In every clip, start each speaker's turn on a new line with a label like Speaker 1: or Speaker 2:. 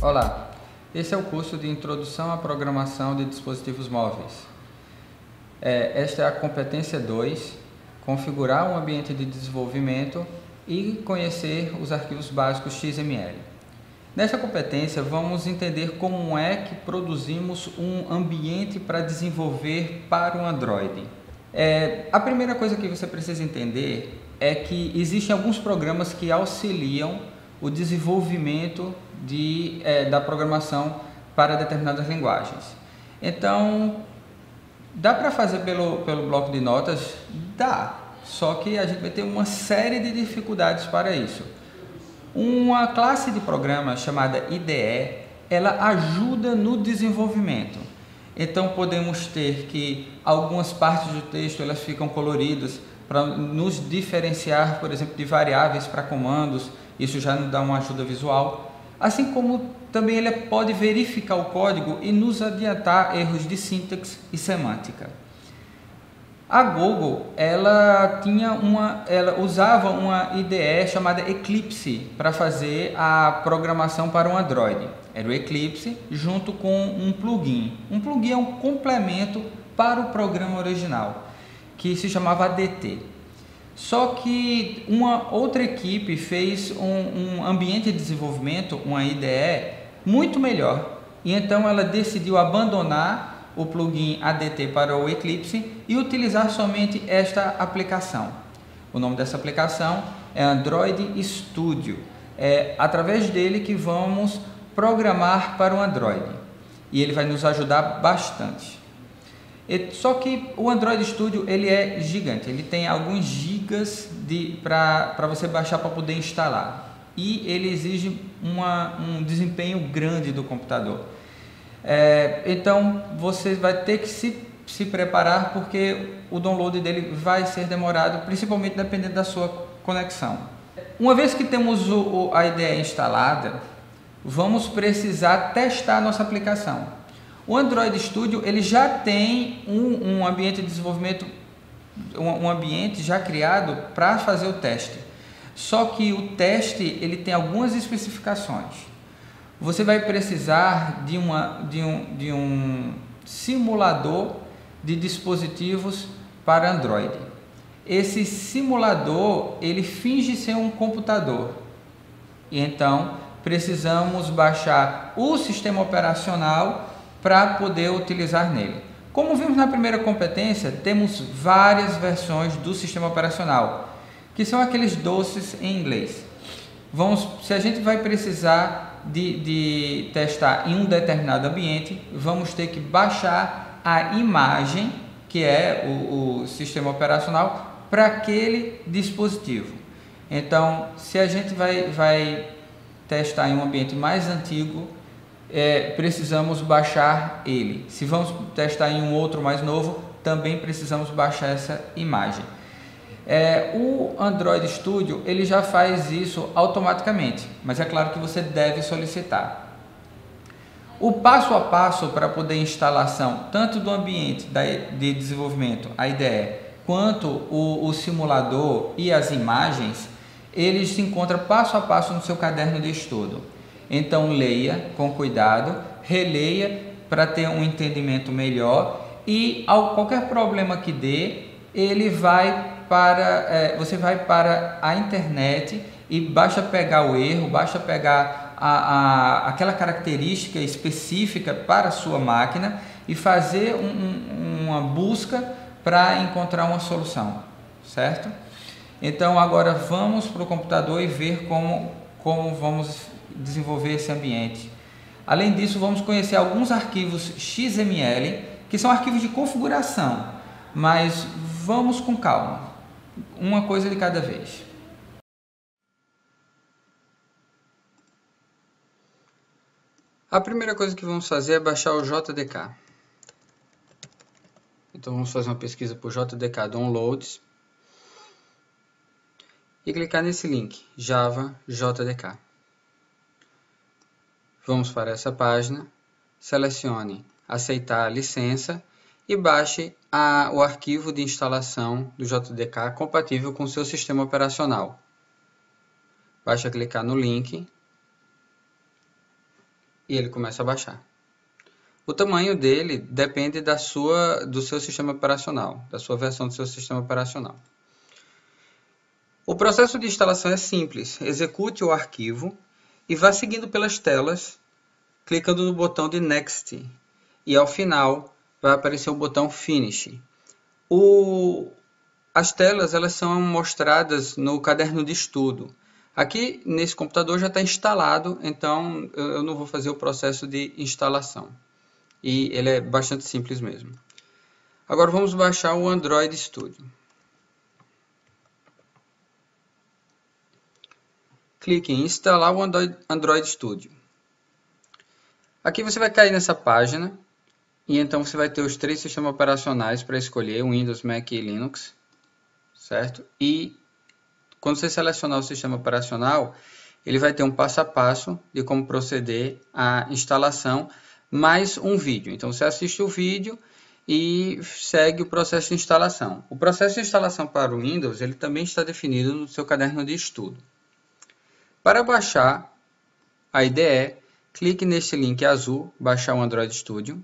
Speaker 1: Olá, esse é o curso de Introdução à Programação de Dispositivos Móveis. Esta é a competência 2, configurar um ambiente de desenvolvimento e conhecer os arquivos básicos XML. Nesta competência, vamos entender como é que produzimos um ambiente para desenvolver para o Android. A primeira coisa que você precisa entender é que existem alguns programas que auxiliam o desenvolvimento da programação para determinadas linguagens. Então, dá para fazer pelo bloco de notas? Dá, só que a gente vai ter uma série de dificuldades para isso. Uma classe de programa chamada IDE, ela ajuda no desenvolvimento. Então podemos ter que algumas partes do texto elas ficam coloridas para nos diferenciar, por exemplo, de variáveis para comandos. Isso já nos dá uma ajuda visual. Assim como também ele pode verificar o código e nos adiantar erros de sintaxe e semântica. A Google ela usava uma IDE chamada Eclipse para fazer a programação para o Android. Era o Eclipse junto com um plugin. Um plugin é um complemento para o programa original, que se chamava ADT. Só que uma outra equipe fez um ambiente de desenvolvimento, uma IDE, muito melhor. E então ela decidiu abandonar o plugin ADT para o Eclipse e utilizar somente esta aplicação. O nome dessa aplicação é Android Studio. É através dele que vamos programar para o Android. E ele vai nos ajudar bastante. Só que o Android Studio ele é gigante, ele tem alguns gigas para você baixar para poder instalar. E ele exige um desempenho grande do computador. Então você vai ter que se preparar porque o download dele vai ser demorado, principalmente dependendo da sua conexão. Uma vez que temos a IDE instalada, vamos precisar testar a nossa aplicação. O Android Studio ele já tem um ambiente de desenvolvimento, um ambiente já criado para fazer o teste. Só que o teste ele tem algumas especificações. Você vai precisar de um simulador de dispositivos para Android. Esse simulador ele finge ser um computador. E então precisamos baixar o sistema operacional para poder utilizar nele. Como vimos na primeira competência, temos várias versões do sistema operacional, que são aqueles doces em inglês. Se a gente vai precisar de testar em um determinado ambiente, vamos ter que baixar a imagem, que é o sistema operacional, para aquele dispositivo. Então, se a gente vai testar em um ambiente mais antigo, precisamos baixar ele. Se vamos testar em um outro mais novo, também precisamos baixar essa imagem. O Android Studio ele já faz isso automaticamente, mas é claro que você deve solicitar. O passo a passo para poder instalação tanto do ambiente de desenvolvimento, a IDE, quanto o simulador e as imagens, eles se encontram passo a passo no seu caderno de estudo. Então leia com cuidado, releia para ter um entendimento melhor e qualquer problema que dê, você vai para a internet e basta pegar o erro, basta pegar aquela característica específica para a sua máquina e fazer uma busca para encontrar uma solução, certo? Então agora vamos para o computador e ver como vamos desenvolver esse ambiente. Além disso, vamos conhecer alguns arquivos XML, que são arquivos de configuração, mas vamos com calma, uma coisa de cada vez. A primeira coisa que vamos fazer é baixar o JDK. Então vamos fazer uma pesquisa por JDK Downloads e clicar nesse link, Java JDK. Vamos para essa página, selecione aceitar a licença e baixe o arquivo de instalação do JDK compatível com o seu sistema operacional. Basta clicar no link e ele começa a baixar. O tamanho dele depende do seu sistema operacional, da sua versão do seu sistema operacional. O processo de instalação é simples. Execute o arquivo e vá seguindo pelas telas, clicando no botão de Next. E ao final vai aparecer o botão Finish. As telas elas são mostradas no caderno de estudo. Aqui nesse computador já está instalado, então eu não vou fazer o processo de instalação. E ele é bastante simples mesmo. Agora vamos baixar o Android Studio. Clique em instalar o Android Studio. Aqui você vai cair nessa página e então você vai ter os 3 sistemas operacionais para escolher, Windows, Mac e Linux, certo? E quando você selecionar o sistema operacional, ele vai ter um passo a passo de como proceder à instalação, mais um vídeo. Então você assiste o vídeo e segue o processo de instalação. O processo de instalação para o Windows ele também está definido no seu caderno de estudo. Para baixar a IDE, clique nesse link azul, baixar o Android Studio.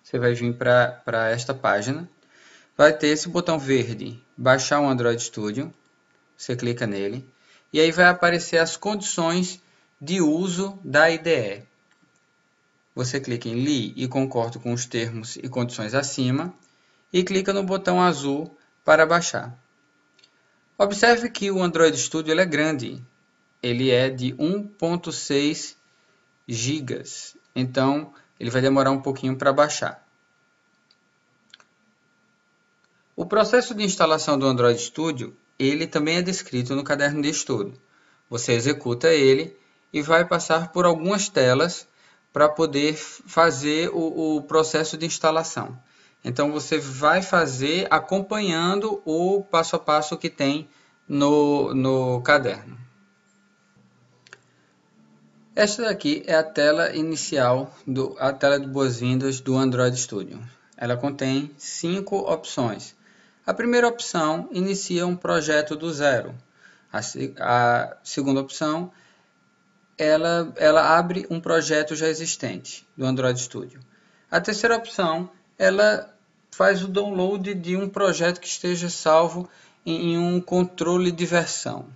Speaker 1: Você vai vir para esta página. Vai ter esse botão verde, baixar o Android Studio. Você clica nele. E aí vai aparecer as condições de uso da IDE. Você clica em Li e concordo com os termos e condições acima. E clica no botão azul para baixar. Observe que o Android Studio ele é grande. Ele é de 1.6 GB. Então, ele vai demorar um pouquinho para baixar. O processo de instalação do Android Studio, ele também é descrito no caderno de estudo. Você executa ele e vai passar por algumas telas para poder fazer o processo de instalação. Então, você vai fazer acompanhando o passo a passo que tem no caderno. Esta daqui é a tela inicial, a tela de boas-vindas do Android Studio. Ela contém 5 opções. A primeira opção inicia um projeto do zero. A segunda opção, ela abre um projeto já existente do Android Studio. A terceira opção, ela faz o download de um projeto que esteja salvo em um controle de versão.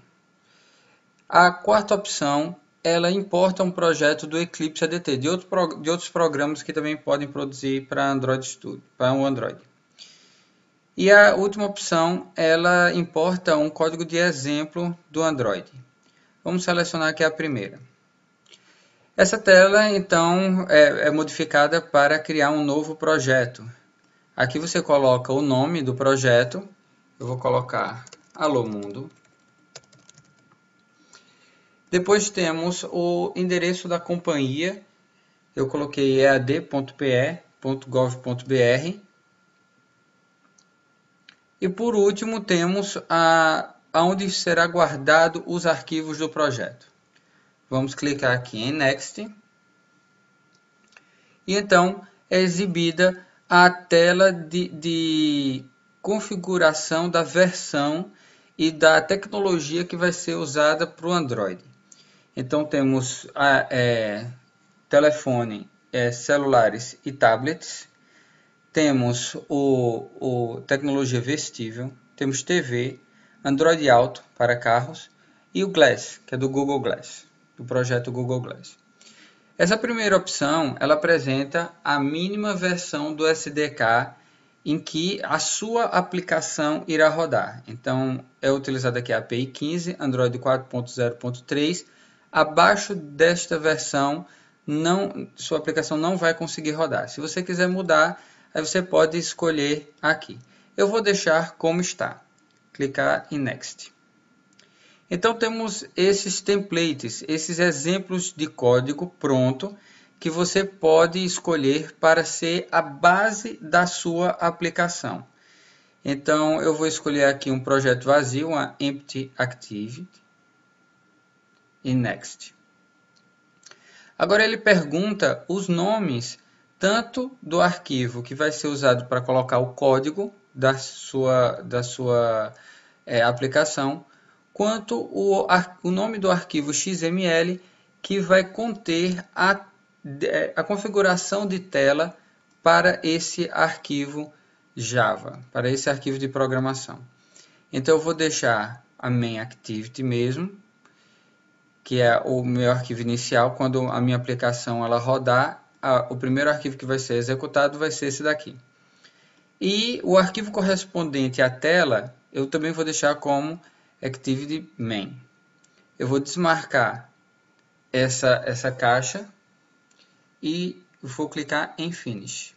Speaker 1: A quarta opção, ela importa um projeto do Eclipse ADT, de outros programas que também podem produzir para Android Studio, para o Android. E a última opção, ela importa um código de exemplo do Android. Vamos selecionar aqui a primeira. Essa tela, então, é modificada para criar um novo projeto. Aqui você coloca o nome do projeto. Eu vou colocar Alô Mundo. Depois temos o endereço da companhia. Eu coloquei ead.pe.gov.br. E por último temos onde será guardado os arquivos do projeto. Vamos clicar aqui em Next. E então é exibida a tela de configuração da versão e da tecnologia que vai ser usada para o Android. Então temos telefone, celulares e tablets. Temos tecnologia vestível, temos TV, Android Auto para carros e o Glass, que é do Google Glass, do projeto Google Glass. Essa primeira opção, ela apresenta a mínima versão do SDK em que a sua aplicação irá rodar. Então, é utilizada aqui a API 15, Android 4.0.3. Abaixo desta versão, sua aplicação não vai conseguir rodar. Se você quiser mudar, aí você pode escolher aqui. Eu vou deixar como está. Clicar em Next. Então temos esses templates, esses exemplos de código pronto que você pode escolher para ser a base da sua aplicação. Então eu vou escolher aqui um projeto vazio, uma Empty Activity. E Next. Agora ele pergunta os nomes tanto do arquivo que vai ser usado para colocar o código da sua aplicação, quanto o nome do arquivo XML que vai conter a configuração de tela para esse arquivo Java, para esse arquivo de programação. Então eu vou deixar a main activity mesmo, que é o meu arquivo inicial. Quando a minha aplicação ela rodar, o primeiro arquivo que vai ser executado vai ser esse daqui. E o arquivo correspondente à tela, eu também vou deixar como activity main. Eu vou desmarcar essa caixa e vou clicar em Finish.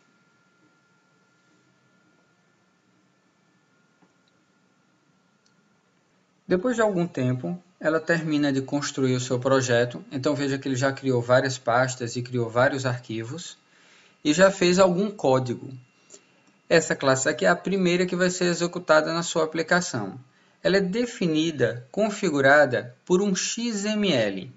Speaker 1: Depois de algum tempo, ela termina de construir o seu projeto. Então veja que ele já criou várias pastas e criou vários arquivos e já fez algum código. Essa classe aqui é a primeira que vai ser executada na sua aplicação. Ela é definida, configurada por um XML.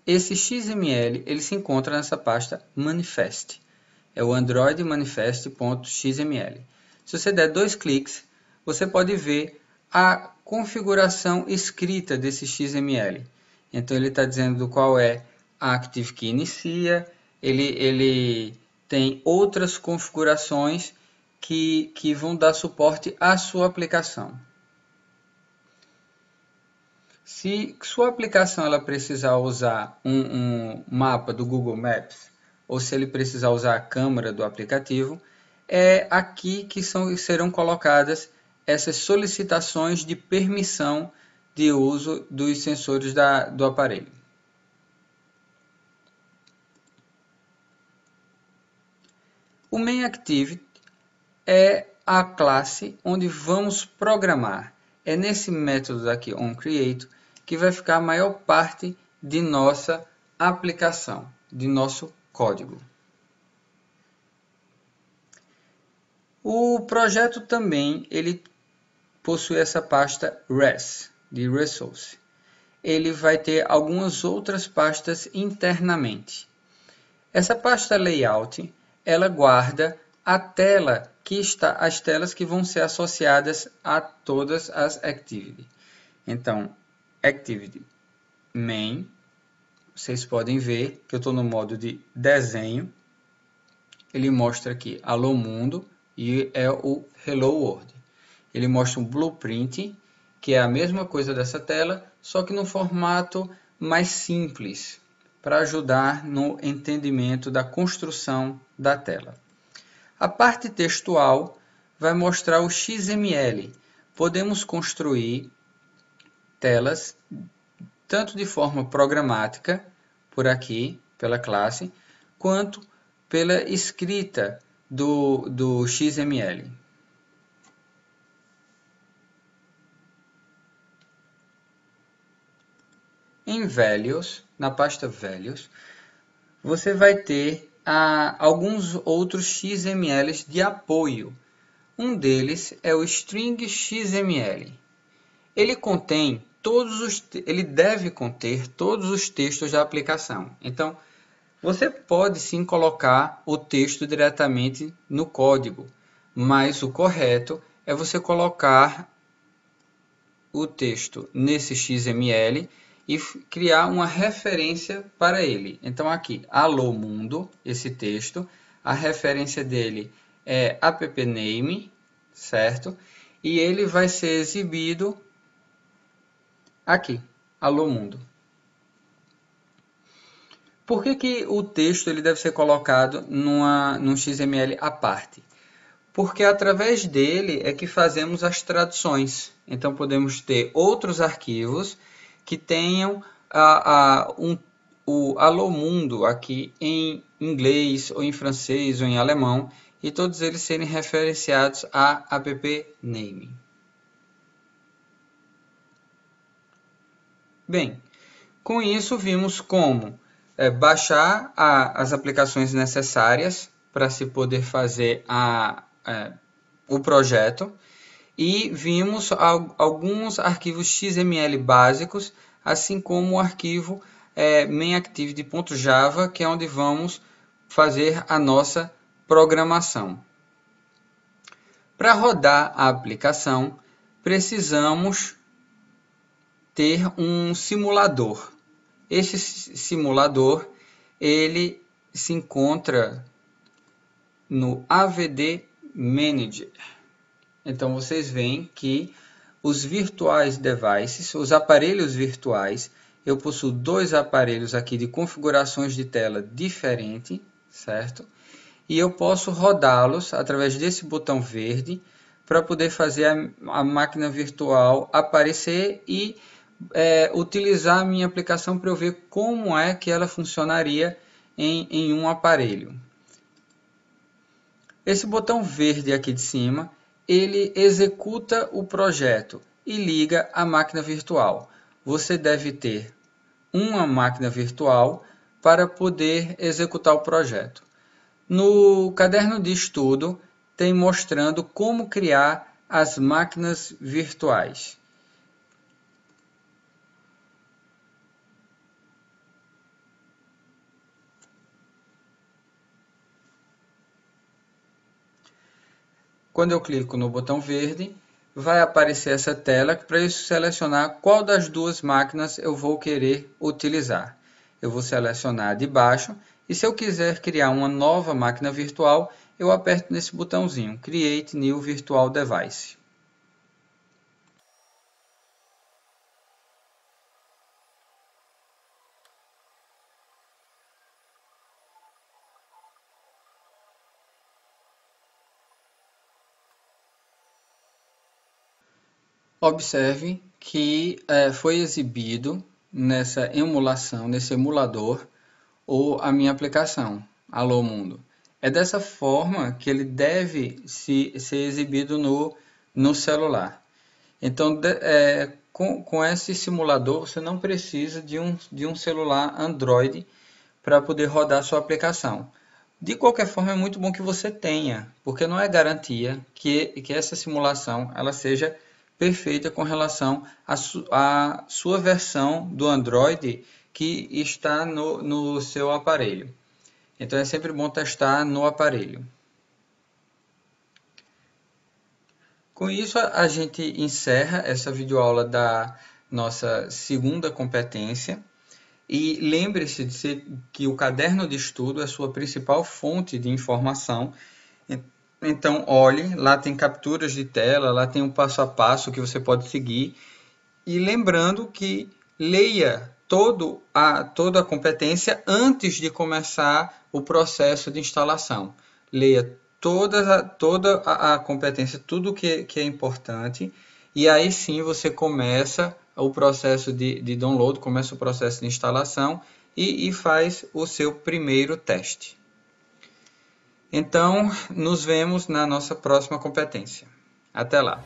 Speaker 1: Esse XML ele se encontra nessa pasta Manifest. É o Android Manifest.xml. Se você der 2 cliques, você pode ver a configuração escrita desse XML. Então ele está dizendo qual é a Active que inicia, ele tem outras configurações que vão dar suporte à sua aplicação. Se sua aplicação ela precisar usar um mapa do Google Maps, ou se ele precisar usar a câmera do aplicativo, é aqui que serão colocadas essas solicitações de permissão de uso dos sensores do aparelho. O main activity é a classe onde vamos programar. É nesse método aqui, onCreate, que vai ficar a maior parte de nossa aplicação, de nosso código. O projeto também ele possui essa pasta Res, de Resource. Ele vai ter algumas outras pastas internamente. Essa pasta Layout, ela guarda a tela as telas que vão ser associadas a todas as activities. Então, Activity Main, vocês podem ver que eu estou no modo de desenho. Ele mostra aqui Alô Mundo e é o Hello World. Ele mostra um blueprint, que é a mesma coisa dessa tela, só que no formato mais simples, para ajudar no entendimento da construção da tela. A parte textual vai mostrar o XML. Podemos construir telas tanto de forma programática, por aqui, pela classe, quanto pela escrita do XML. Em Values, na pasta Values, você vai ter alguns outros XMLs de apoio. Um deles é o String XML. Ele deve conter todos os textos da aplicação. Então, você pode sim colocar o texto diretamente no código, mas o correto é você colocar o texto nesse XML e criar uma referência para ele. Então aqui, Alô Mundo, esse texto, a referência dele é appname, certo? E ele vai ser exibido aqui, Alô Mundo. Por que o texto ele deve ser colocado num XML à parte? Porque através dele é que fazemos as traduções. Então podemos ter outros arquivos que tenham o Alô Mundo aqui em inglês, ou em francês, ou em alemão, e todos eles serem referenciados a appname. Bem, com isso vimos como baixar as aplicações necessárias para se poder fazer o projeto, e vimos alguns arquivos XML básicos, assim como o arquivo mainActivity.java, que é onde vamos fazer a nossa programação. Para rodar a aplicação, precisamos ter um simulador. Esse simulador ele se encontra no AVD Manager. Então vocês veem que os virtuais devices, os aparelhos virtuais, eu possuo dois aparelhos aqui de configurações de tela diferentes, certo? E eu posso rodá-los através desse botão verde para poder fazer a máquina virtual aparecer e utilizar a minha aplicação para eu ver como é que ela funcionaria em um aparelho. Esse botão verde aqui de cima, ele executa o projeto e liga a máquina virtual. Você deve ter uma máquina virtual para poder executar o projeto. No caderno de estudo, tem mostrando como criar as máquinas virtuais. Quando eu clico no botão verde, vai aparecer essa tela para eu selecionar qual das duas máquinas eu vou querer utilizar. Eu vou selecionar a de baixo e se eu quiser criar uma nova máquina virtual, eu aperto nesse botãozinho, Create New Virtual Device. Observe que foi exibido nessa emulação, nesse emulador, a minha aplicação, Alô Mundo. É dessa forma que ele deve ser exibido no celular. Então, com esse simulador, você não precisa de um celular Android para poder rodar sua aplicação. De qualquer forma, é muito bom que você tenha, porque não é garantia que essa simulação ela seja perfeita com relação à sua versão do Android que está no seu aparelho. Então é sempre bom testar no aparelho. Com isso a gente encerra essa videoaula da nossa segunda competência. E lembre-se que o caderno de estudo é a sua principal fonte de informação. Então, olhe, lá tem capturas de tela, lá tem um passo a passo que você pode seguir. E lembrando que leia toda a competência antes de começar o processo de instalação. Leia toda a competência, tudo que é importante. E aí sim você começa o processo de download, começa o processo de instalação e faz o seu primeiro teste. Então, nos vemos na nossa próxima competência. Até lá!